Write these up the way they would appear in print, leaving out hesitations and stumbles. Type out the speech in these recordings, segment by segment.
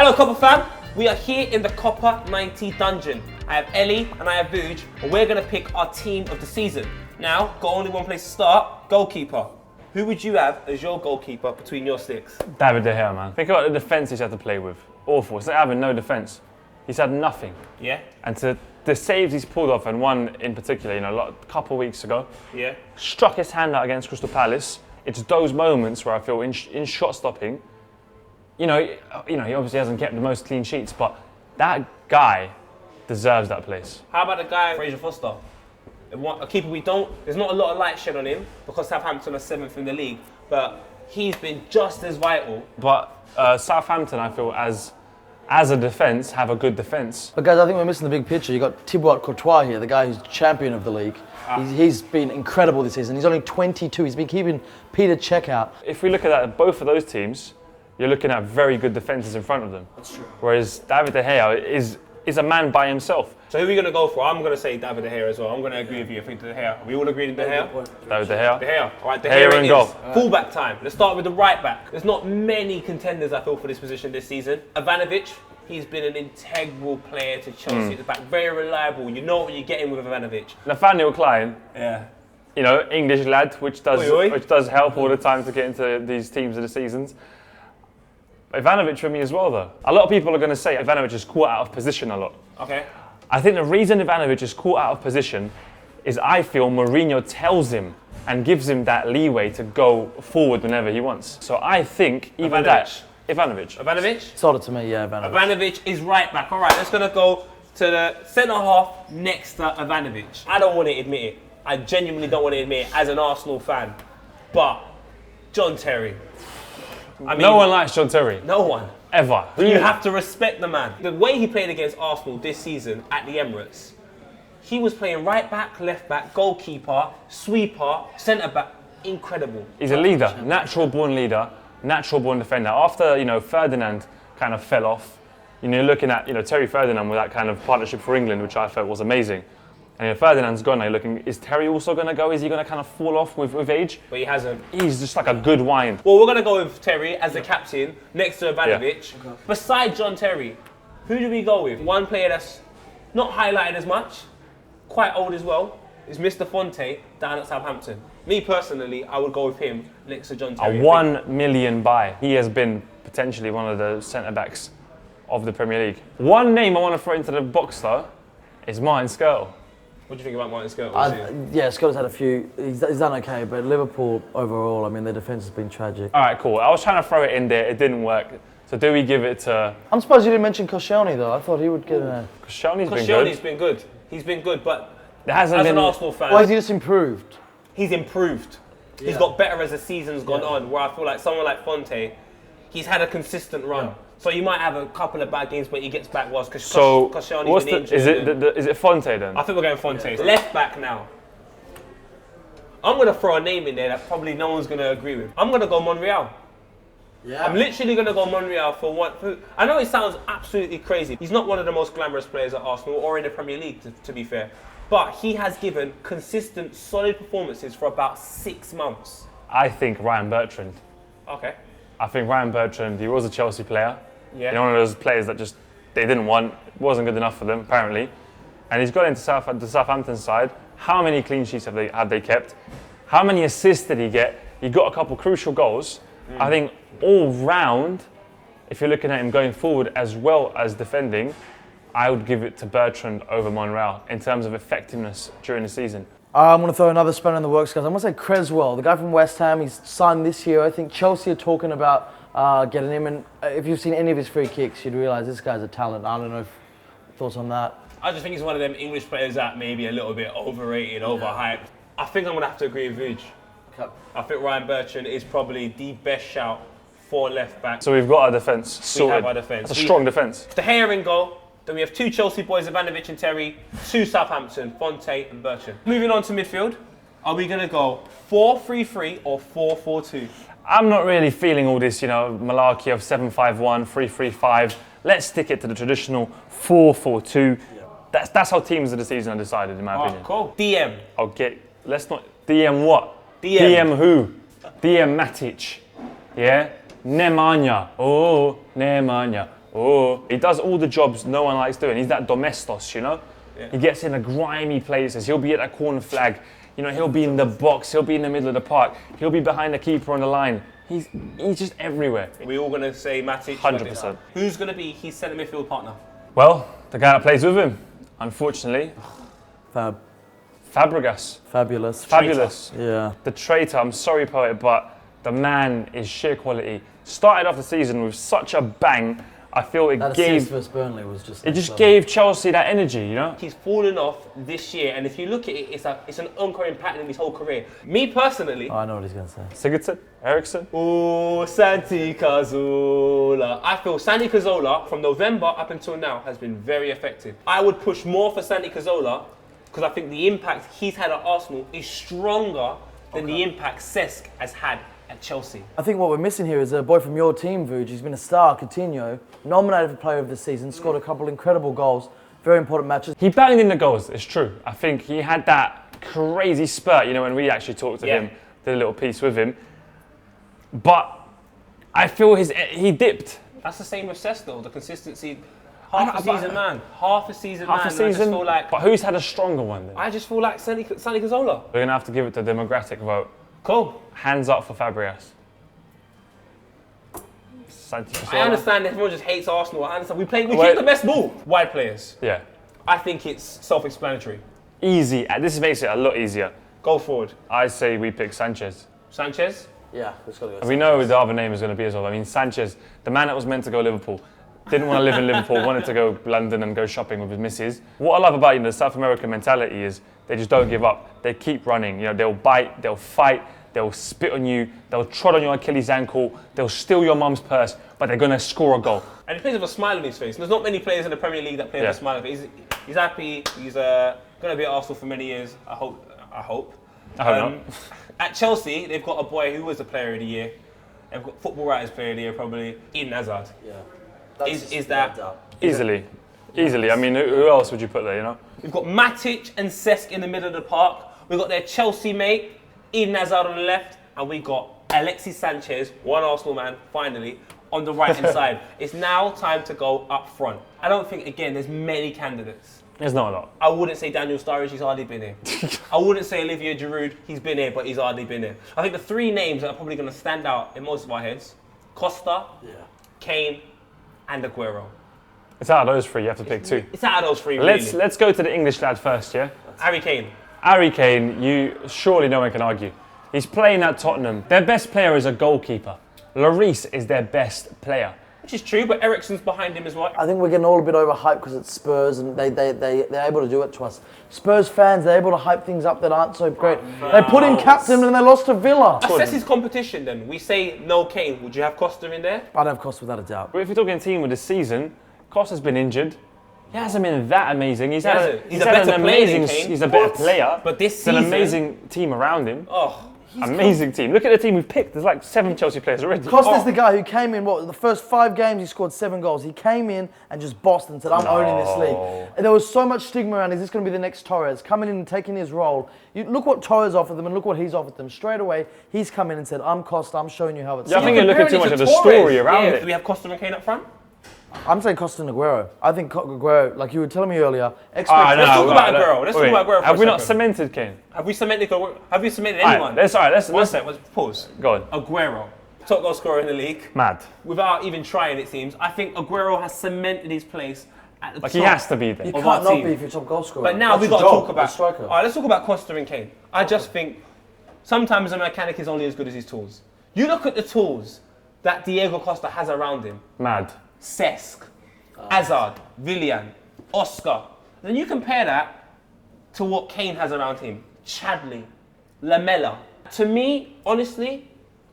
Hello Copper fam, we are here in the Copper 90 dungeon. I have Ellie and I have Vuj, and we're going to pick our team of the season. Now, got only one place to start, goalkeeper. Who would you have as your goalkeeper between your sticks? David De Gea, man. Think about the defence he's had to play with. Awful. It's like having no defence. He's had nothing. Yeah. And the saves he's pulled off, and one in particular, a couple of weeks ago, yeah, struck his hand out against Crystal Palace. It's those moments where I feel in shot stopping, he obviously hasn't kept the most clean sheets, but that guy deserves that place. How about the guy, Fraser Foster? A keeper there's not a lot of light shed on him because Southampton are 7th in the league, but he's been just as vital. But Southampton, I feel, as a defence, have a good defence. But guys, I think we're missing the big picture. You've got Thibaut Courtois here, the guy who's champion of the league. He's been incredible this season. He's only 22. He's been keeping Peter Cech out. If we look at that, both of those teams, you're looking at very good defences in front of them. That's true. Whereas David De Gea is a man by himself. So who are we going to go for? I'm going to say David De Gea as well. I'm going to agree with you. I think De Gea. We all agree with De Gea? David De Gea. De Gea. All right, De Gea Gea in it goal. is. Full-back time. Let's start with the right back. There's not many contenders, I feel, for this position this season. Ivanovic, he's been an integral player to Chelsea at the back. Very reliable. You know what you're getting with Ivanovic. Nathaniel Klein. Yeah. English lad, which does help all the time to get into these teams of the seasons. Ivanovic for me as well, though. A lot of people are going to say Ivanovic is caught out of position a lot. Okay. I think the reason Ivanovic is caught out of position is I feel Mourinho tells him and gives him that leeway to go forward whenever he wants. So I think even Ivanovic. Sold it to me, yeah, Ivanovic. Ivanovic is right back. All right, let's going to go to the centre half next to Ivanovic. I don't want to admit it. I genuinely don't want to admit it as an Arsenal fan. But John Terry. No one likes John Terry. No one. Ever. You have to respect the man. The way he played against Arsenal this season at the Emirates, he was playing right back, left back, goalkeeper, sweeper, centre back. Incredible. He's a leader, natural born leader, natural born defender. After Ferdinand kind of fell off, you're looking at Terry Ferdinand with that kind of partnership for England, which I felt was amazing. And Ferdinand's gone now. You're looking, is Terry also going to go? Is he going to kind of fall off with age? But he hasn't. He's just like a good wine. Well, we're going to go with Terry as the captain next to Ivanovic. Yeah. Okay. Besides John Terry, who do we go with? One player that's not highlighted as much, quite old as well, is Mr. Fonte down at Southampton. Me personally, I would go with him next to John Terry. A 1 million buy. He has been potentially one of the centre-backs of the Premier League. One name I want to throw into the box, though, is Martin Skirtle. What do you think about Martin Skirtle? Yeah, Skirtle's had a few. He's done okay, but Liverpool overall, their defence has been tragic. All right, cool. I was trying to throw it in there. It didn't work. So do we give it to... I'm surprised you didn't mention Koscielny, though. I thought he would get a... Koscielny's been good. He's been good, but there hasn't been... an Arsenal fan... Why has he just improved? He's improved. Yeah. He's got better as the season's gone on, where I feel like someone like Fonte, he's had a consistent run. Yeah. So you might have a couple of bad games, but he gets back once because Koscielny's been injured. Is it Fonte then? I think we're going Fonte. Yeah. Left back now. I'm going to throw a name in there that probably no one's going to agree with. I'm going to go Monreal. Yeah. I'm literally going to go Monreal for one. I know it sounds absolutely crazy. He's not one of the most glamorous players at Arsenal or in the Premier League, to be fair. But he has given consistent, solid performances for about 6 months. I think Ryan Bertrand. Okay. I think Ryan Bertrand, he was a Chelsea player. Yeah. One of those players that just they didn't want, wasn't good enough for them apparently, and he's got into the Southampton side. How many clean sheets have they kept? How many assists did he get? He got a couple crucial goals. I think all round, if you're looking at him going forward as well as defending, I would give it to Bertrand over Monreal in terms of effectiveness during the season. I'm going to throw another spanner in the works, guys. I'm going to say Creswell, the guy from West Ham. He's signed this year. I think Chelsea are talking about getting him. And if you've seen any of his free kicks, you'd realise this guy's a talent. I don't know thoughts on that. I just think he's one of them English players that maybe a little bit overrated, overhyped. I think I'm going to have to agree with Vuj. Okay. I think Ryan Bertrand is probably the best shout for left back. So we've got our defence sorted. We have our defence. That's a strong defence. De Gea in goal. Then we have 2 Chelsea boys, Ivanovic and Terry, 2 Southampton, Fonte and Bertrand. Moving on to midfield, are we going to go 4-3-3 or 4-4-2? I'm not really feeling all this, malarkey of 7-5-1, 3-3-5. Let's stick it to the traditional 4-4-2. Yeah. That's how teams of the season are decided, in my opinion. Cool. DM. Okay, let's not... DM what? DM who? DM Matic. Yeah? Nemanja. Oh, Nemanja. Oh, he does all the jobs no one likes doing. He's that domestos, you know? Yeah. He gets in the grimy places. He'll be at that corner flag. You know, he'll be in the box. He'll be in the middle of the park. He'll be behind the keeper on the line. He's just everywhere. Are we all going to say Matic? 100%. Who's going to be his centre midfield partner? Well, the guy that plays with him, unfortunately, Fabregas. Fabulous. Fabulous. Yeah. The traitor, I'm sorry, poet, but the man is sheer quality. Started off the season with such a bang. I feel That assist versus Burnley was just. It just gave Chelsea that energy, you know? He's fallen off this year, and if you look at it, it's an ongoing pattern in his whole career. Me personally, Oh, I know what he's going to say. Sigurdsson, Eriksson. oh, Santi Cazorla. I feel Santi Cazorla from November up until now has been very effective. I would push more for Santi Cazorla because I think the impact he's had at Arsenal is stronger than the impact Cesc has had at Chelsea. I think what we're missing here is a boy from your team, Vuj. He's been a star, Coutinho, nominated for Player of the Season, scored a couple incredible goals, very important matches. He banged in the goals, it's true. I think he had that crazy spurt, you know, when we actually talked to him, did a little piece with him. But I feel he dipped. That's the same with Cesc though, the consistency. Half a season man. I just feel like, But who's had a stronger one then? I just feel like Santi Cazorla. We're going to have to give it to the democratic vote. Cool. Hands up for Fabregas. Santi I Cazorla. understand everyone just hates Arsenal. I understand. We keep the best ball. Wide players. Yeah. I think it's self-explanatory. Easy. This makes it a lot easier. Go forward. I say we pick Sanchez. Sanchez. Yeah, let's go. We know who the other name is going to be as well. I mean, Sanchez, the man that was meant to go Liverpool, didn't want to live in Liverpool, wanted to go London and go shopping with his missus. What I love about the South American mentality is they just don't give up. They keep running. You know, they'll bite, they'll fight, they'll spit on you, they'll trot on your Achilles ankle, they'll steal your mum's purse, but they're going to score a goal. And he plays with a smile on his face. There's not many players in the Premier League that play with a smile on his face. He's happy. He's going to be at Arsenal for many years. I hope. I hope not. At Chelsea, they've got a boy who was the Player of the Year. They've got Football Writers Player of the Year probably. Eden Hazard. Yeah. Is that Easily. I mean, who else would you put there, you know? We've got Matic and Cesc in the middle of the park. We've got their Chelsea mate, Eden Hazard on the left, and we got Alexis Sanchez, one Arsenal man, finally, on the right-hand side. It's now time to go up front. I don't think, again, there's many candidates. There's not a lot. I wouldn't say Daniel Sturridge, he's hardly been here. I wouldn't say Olivier Giroud, he's been here, but he's hardly been here. I think the three names that are probably going to stand out in most of our heads, Costa, Kane, and Aguero. It's out of those three, you have to pick two. It's out of those three, really. Let's go to the English lad first, yeah? Harry Kane. Harry Kane, surely no one can argue. He's playing at Tottenham. Their best player is a goalkeeper. Lloris is their best player. Which is true, but Eriksen's behind him as well. I think we're getting all a bit overhyped because it's Spurs and they're able to do it to us. Spurs fans, they're able to hype things up that aren't so great. They put in captain and they lost to Villa. Assess his competition then. We say no Kane. Would you have Costa in there? I'd have Costa without a doubt. But if you're talking team with this season, Costa's been injured. He hasn't been that amazing. He's had an amazing. He's a better player. But this season, season, an amazing team around him. Oh, amazing team. Look at the team we've picked. There's like 7 Chelsea players already. Costa's the guy who came in, the first 5 games he scored 7 goals. He came in and just bossed and said, I'm owning this league. And there was so much stigma around, is this going to be the next Torres? Coming in and taking his role. Look what Torres offered them and look what he's offered them. Straight away, he's come in and said, I'm Costa, I'm showing you how it's I think you're looking too much at the story around it. Do we have Costa and Kane up front? I'm saying Costa and Aguero. I think Aguero, like you were telling me earlier, let's talk about Aguero. Let's talk about Aguero. Have we not cemented Kane? Have we cemented anyone? Let's pause. Go on. Aguero, top goal scorer in the league. Mad. Without even trying, it seems. I think Aguero has cemented his place at the top. He has to be there. You can't not be if you're top goal scorer. But now we've got to talk about. All right, let's talk about Costa and Kane. I just think sometimes a mechanic is only as good as his tools. You look at the tools that Diego Costa has around him. Mad. Cesc, Hazard, Willian, Oscar. Then you compare that to what Kane has around him. Chadley, Lamela. To me, honestly,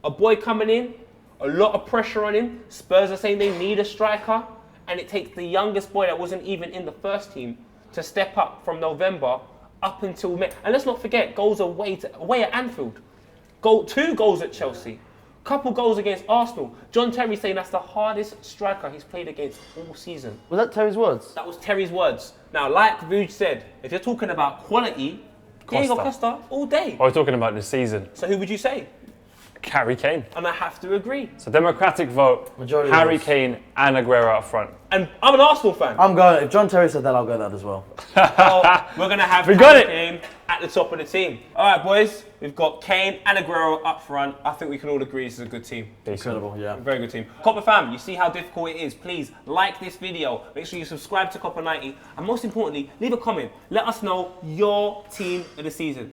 a boy coming in, a lot of pressure on him. Spurs are saying they need a striker. And it takes the youngest boy that wasn't even in the first team to step up from November up until May. And let's not forget, goals away at Anfield. 2 goals at Chelsea. Couple goals against Arsenal. John Terry saying that's the hardest striker he's played against all season. Was that Terry's words? That was Terry's words. Now, like Vuj said, if you're talking about quality, Diego Costa all day. I was talking about this season. So who would you say? Harry Kane. And I have to agree. So democratic vote, Majority Harry votes. Kane and Aguero up front. And I'm an Arsenal fan. I'm going. If John Terry said that, I'll go that as well. So we're going to have We got Harry it. Kane at the top of the team. All right, boys. We've got Kane and Aguero up front. I think we can all agree this is a good team. Incredible, yeah. Very good team. Copper fam, you see how difficult it is. Please like this video. Make sure you subscribe to Copper 90. And most importantly, leave a comment. Let us know your team of the season.